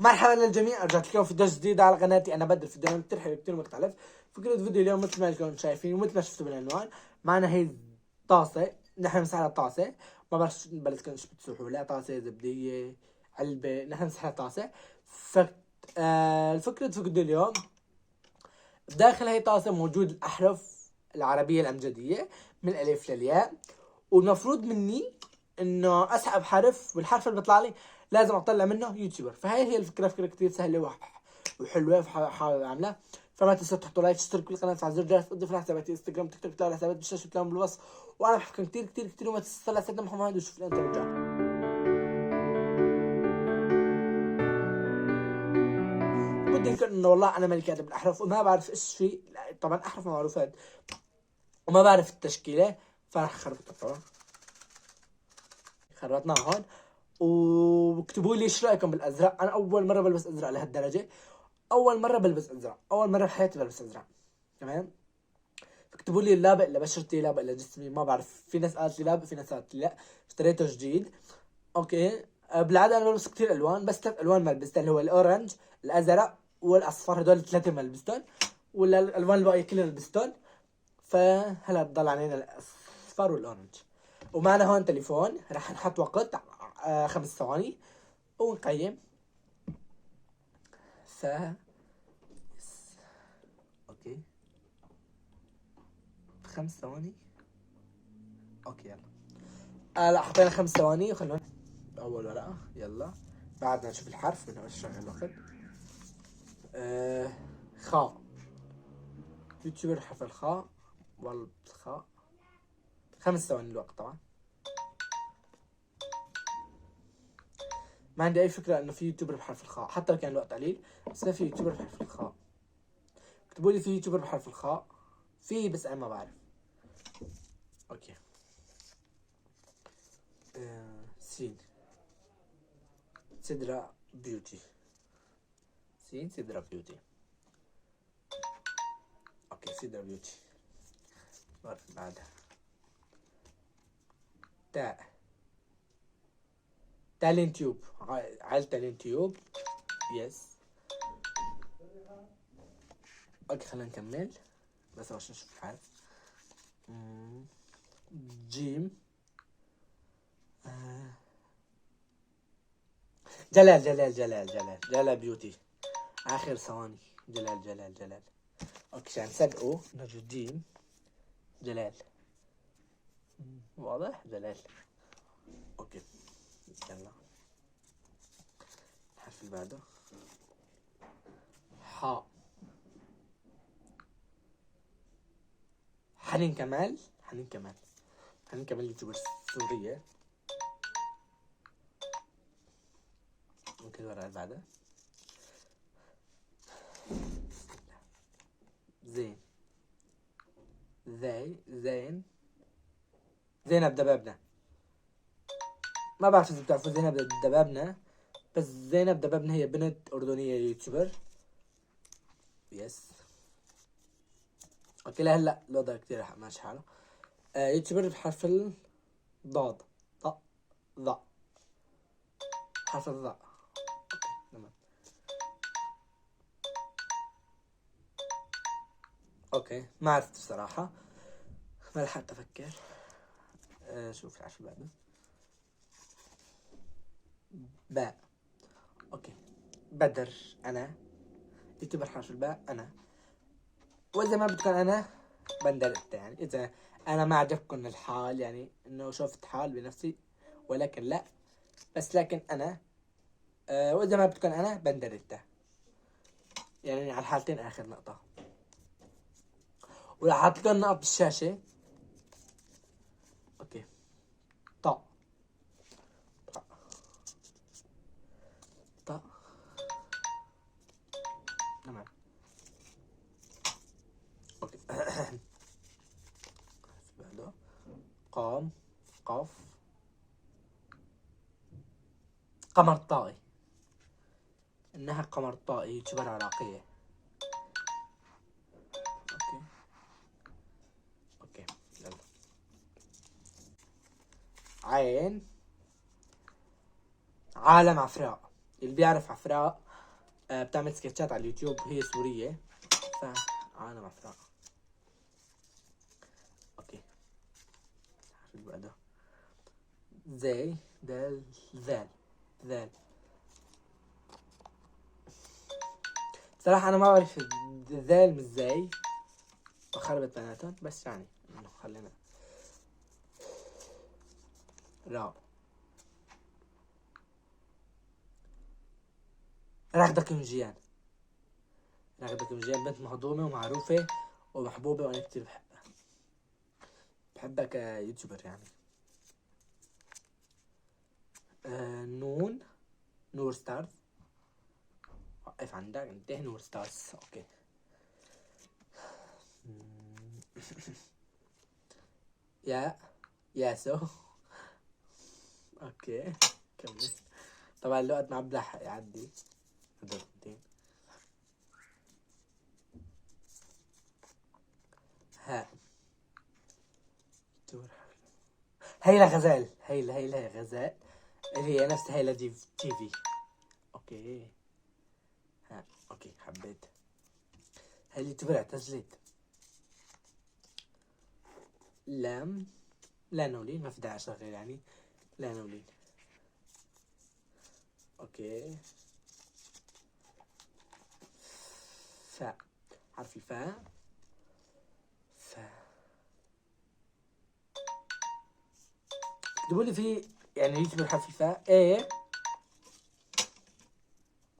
مرحبا للجميع، رجعت لكم فيديو جديد على قناتي. انا بدر فيديو كتير حلو كتير مختلف. فكرة فيديو اليوم مثل ما انكم شايفين ومثل ما شفتوا بالعنوان، معنا هي طاسة. نحن نمسح على الطاسة، ما بعرف بلدكم ايش بتسوحوا، لا طاسة زبدية علبة، نحن نمسح على الطاسة. الفكرة في فيديو اليوم، بداخل هي الطاسة موجود الأحرف العربية الأبجدية من الألف للياء، والمفروض مني انه اسحب حرف، والحرف اللي بيطلع لي لازم اطلع منه يوتيوبر. فهي هي الفكره، فكره كتير سهله وحلوه، حاول اعملها. فما تنسوا تحطوا لايك، تشتركوا بالقناه، تفعلوا زر الجرس، تضيفوا حساباتي انستغرام تيك توك، تلاقوا الحسابات بالشاشه بتلاقوهم بالوصف. وانا بحبكم كتير كتير كتير، وما تنسوا تصلوا على سيدنا محمد وشوف الانترو الجاي. بدي انكر انه والله انا مالي كاتب الاحرف وما بعرف ايش في. طبعا احرف معروفات وما بعرف التشكيله، فراح خربطها. طبعا خربطناها هون. واكتبوا لي ايش رايكم بالازرق. انا اول مره بلبس ازرق لهالدرجه، اول مره بلبس ازرق، اول مره بحياتي بلبس ازرق. تمام. اكتبوا لي لابق لبشرتي، لابق لجسمي، ما بعرف. في ناس قالت لي لابق، في ناس قالت لي لا. اشتريته جديد. اوكي. بالعاده انا بلبس كثير الوان، بس 3 الوان ما لبستها، اللي هو الاورنج، الازرق والاصفر. هدول 3 ما لبستهم، ولا الالوان الباقيه كلها لبستهم. فهلا بضل علينا الاصفر والاورنج. ومعنا هون تليفون، رح نحط وقت 5 ثواني ونقيم. ف اوكي 5 ثواني. اوكي يلا. لا، حطينا 5 ثواني وخلونا اول ورقة. يلا بعدنا نشوف الحرف من ايش شغل الوقت. خاء. يوتيوبر حرف الخاء. والله الخاء. 5 ثواني الوقت طبعا. ما عندي اي فكرة انه في يوتيوبر بحرف الخاء، حتى لو كان الوقت قليل. بس لا، في يوتيوبر بحرف الخاء. اكتبوا لي في يوتيوبر بحرف الخاء. في، بس انا ما بعرف. اوكي. سين. سدرة بيوتي. سين سدرة بيوتي. اوكي سدرة بيوتي. بعدها تاء. تالين تيوب. عائلة تالين تيوب. يس. اوكي خلينا نكمل، بس عشان نشوف الحرف. جيم. جلال جلال جلال جلال جلال بيوتي. اخر ثواني. جلال جلال جلال. اوكي عشان نصدقوا نرجو جيم. جلال. واضح جلال. اوكي يلا الحرف اللي بعده. حاء. حنين كمال. حنين كمال. حنين كمال يوتيوبر سورية. اوكي الورقة اللي بعدها. زين. زين. زينب دبابنا. ما بعرف اذا بتعرفوا زينب دبابنا، بس زينب دبابنا هي بنت اردنية يوتيوبر. يس. اوكي لهلا الوضع كتير ماشي حاله. يوتيوبر بحرف الضاد. ضاء. حرف الضاء. تمام. اوكي ما عرفت بصراحة، ما لحقت افكر. شوف الحرف اللي بعده. باء. اوكي بدر. انا يوتيوبر حرف الباء انا. واذا ما بدكم انا بندرت، يعني اذا انا ما عجبكم الحال، يعني انه شفت حال بنفسي، ولكن لا. بس لكن انا واذا ما بدكم انا بندرت، يعني على الحالتين اخر نقطة. وراح احط لكم نقط بالشاشة. اوكي. طاء. طاء. طاء. تمام. اوكي. بعده قام. قاف. قمر طائي. انها قمر طائي يوتيوبر عراقية. اوكي. اوكي يلا. عين. عالم عفراء. اللي بيعرف عفراء بتعمل سكتشات على اليوتيوب، هي سورية، فأنا مع اوكي. شو اللي بعده؟ زي دال ذال ذال. صراحة أنا ما بعرف ذال مش زي، وخربت بناتهم، بس يعني إنه خلينا را. راغدة كمجيان. راغدة كمجيان بنت مهضومة ومعروفة ومحبوبة، وأنا كتير بحبها كيوتيوبر يعني. نون، نور ستارز. وقف عندك انتهي، نور ستارز. اوكي. يا ياسو. اوكي كمل. طبعا الوقت ما عم بلحق يعدي هدول اثنتين. ها هيلا غزال. هيلا غزال اللي هي نفس هيلا دي تي في. اوكي. ها اوكي حبيت. هاي اليوتيوبر اعتزلت. لا نولين، ما في داعي اشغل يعني. لا نولين. اوكي. فاء، حرف الفاء. اكتبوا لي في يعني يوتيوبر حرف الفاء. ايه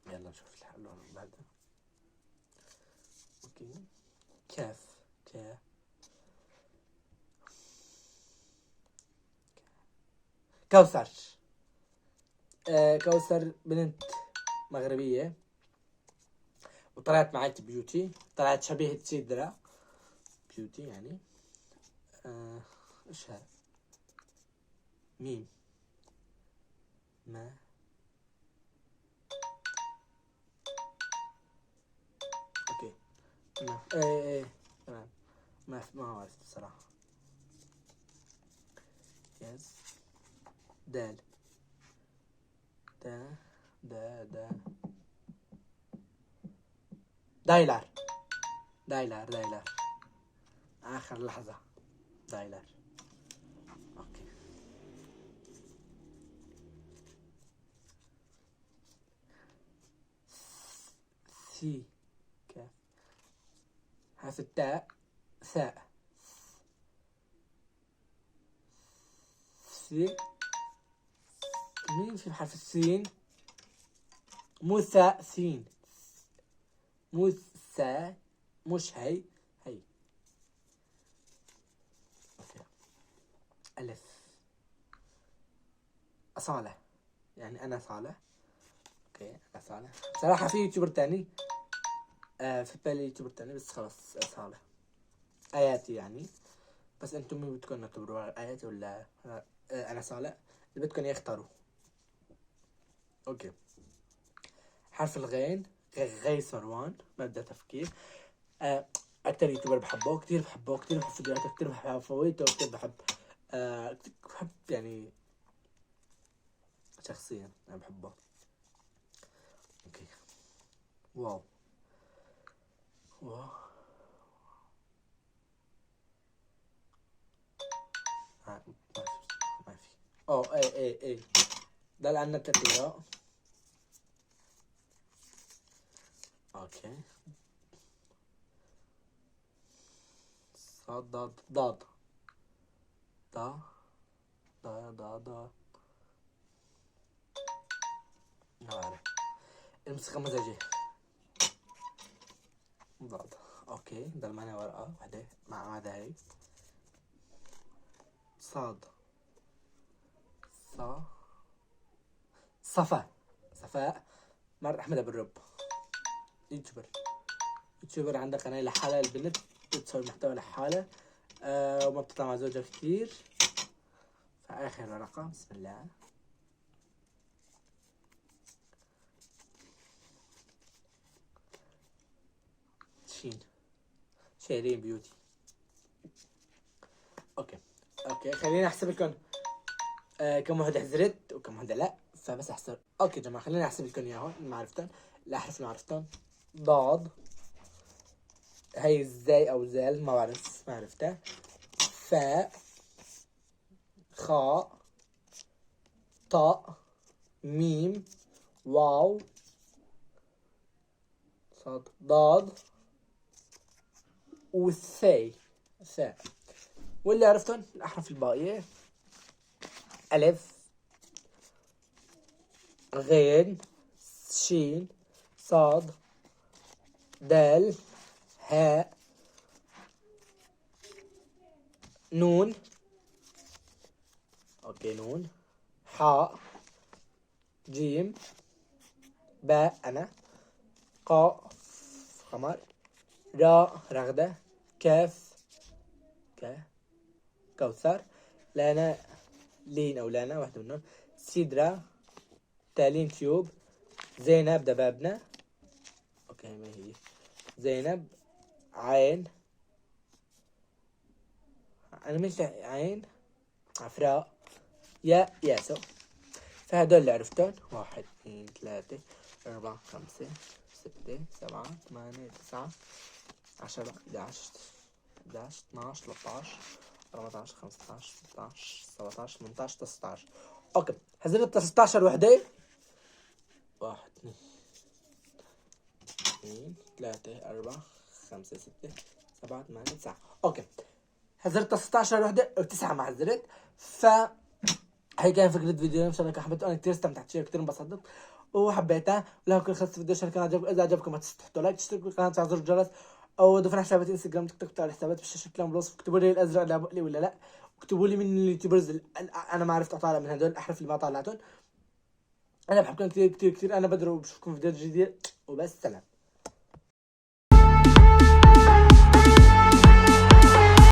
يلا نشوف الحل بعد. اوكي. كاف. كوثر. كوثر بنت مغربية، وطلعت معي بيوتي، طلعت شبيهة سيدرا بيوتي يعني. ايش هذا؟ ميم ما. اوكي. ما ايه تمام. ما عرفت الصراحة. يس. دال. دا دايلر. آخر لحظة. دايلر. اوكي. سي. كاف. حرف التاء. ثاء. سي. مين في حرف السين؟ مو ثاء، سين. مو ثاء، مش هي. ألف. أصالة، يعني أنا صالح. اوكي أنا صالح. بصراحة في يوتيوبر تاني، في بالي يوتيوبر تاني بس خلاص صالح. آياتي يعني. بس انتم مين بدكم نعتبروا آياتي ولا أنا صالح؟ اللي بدكم يختاروا. اوكي. حرف الغين. غيث مروان، مبدأ تفكير. أكتر يوتيوبر بحبه، كتير بحب فيديوهاته، كتير بحب فويته، كتير بحب كتير بحب يعني شخصيا أنا بحبه. اوكي. واو. ما في. اوه ايه ده لأن تقرأ. اوكي. صاد ضاد ضاد دا ما بعرف. الموسيقى مزاجية. ضاد. اوكي ضل معنا ورقة واحدة مع هذا هي. صاد. صفاء مر أحمد أبو الرب. يوتيوبر عنده قناة لحالها، البنت بتسوي محتوى لحالها، وما بتطلع مع زوجها كتير. فآخر ورقة بسم الله. شيرين بيوتي. اوكي خليني احسب لكم كم واحدة حزرت وكم واحدة لا، فبس احسب. اوكي جماعة خليني احسب لكم اياهم معرفتهم. الأحرف اللي عرفتهم: ضاد، هي ازاي أو زال ما بعرف، ما عرفتها. فاء، خاء، طاء، ميم، واو، صاد، ضاد، والثاء. ثاء. واللي عرفتهم الأحرف الباقية: ألف، غين، شين، صاد، دال، هاء، نون، اوكي نون، حاء، جيم، باء أنا، قاف قمر، راء رغدة، كاف كوثر، لانا لين أو لانا واحدة منهم، سيدرا، تالين تيوب، زينب دبابنا، اوكي ما هي زينب، عين، انا مش عين، عفراء، يا ياسو. فهدول اللي عرفتهم: 1 2 3 4 5 6 7 8 9 10 11 11 12 13 14 15 16 17 18 19. اوكي حزرت 16 وحدة. 1 2 3 4 5 6 7 8 9. اوكي حزرت 16 وحدة و9 ما حزرت. هي كان فكرة فيديو، ان شاء الله حبيت، انا كثير استمتعت فيه كثير انبسطت وحبيتها. ولو كل خلصت الفيديو كان عجبكم، اذا عجبكم ما تنسوا تحطوا لايك، تشتركوا بالقناة، تفعلوا زر الجرس، او ضيفوا حسابات انستغرام تيك توك، بتاع الحسابات بالشاشة لهم بالوصف. اكتبوا لي الازرق لا بقلي ولا لا، اكتبوا لي من اليوتيوبرز انا ما عرفت اطالع من هدول الاحرف اللي ما طالعتهم. انا بحبكم كثير كثير كثير. انا بدر وبشوفكم في فيديو جديد وبس. سلام.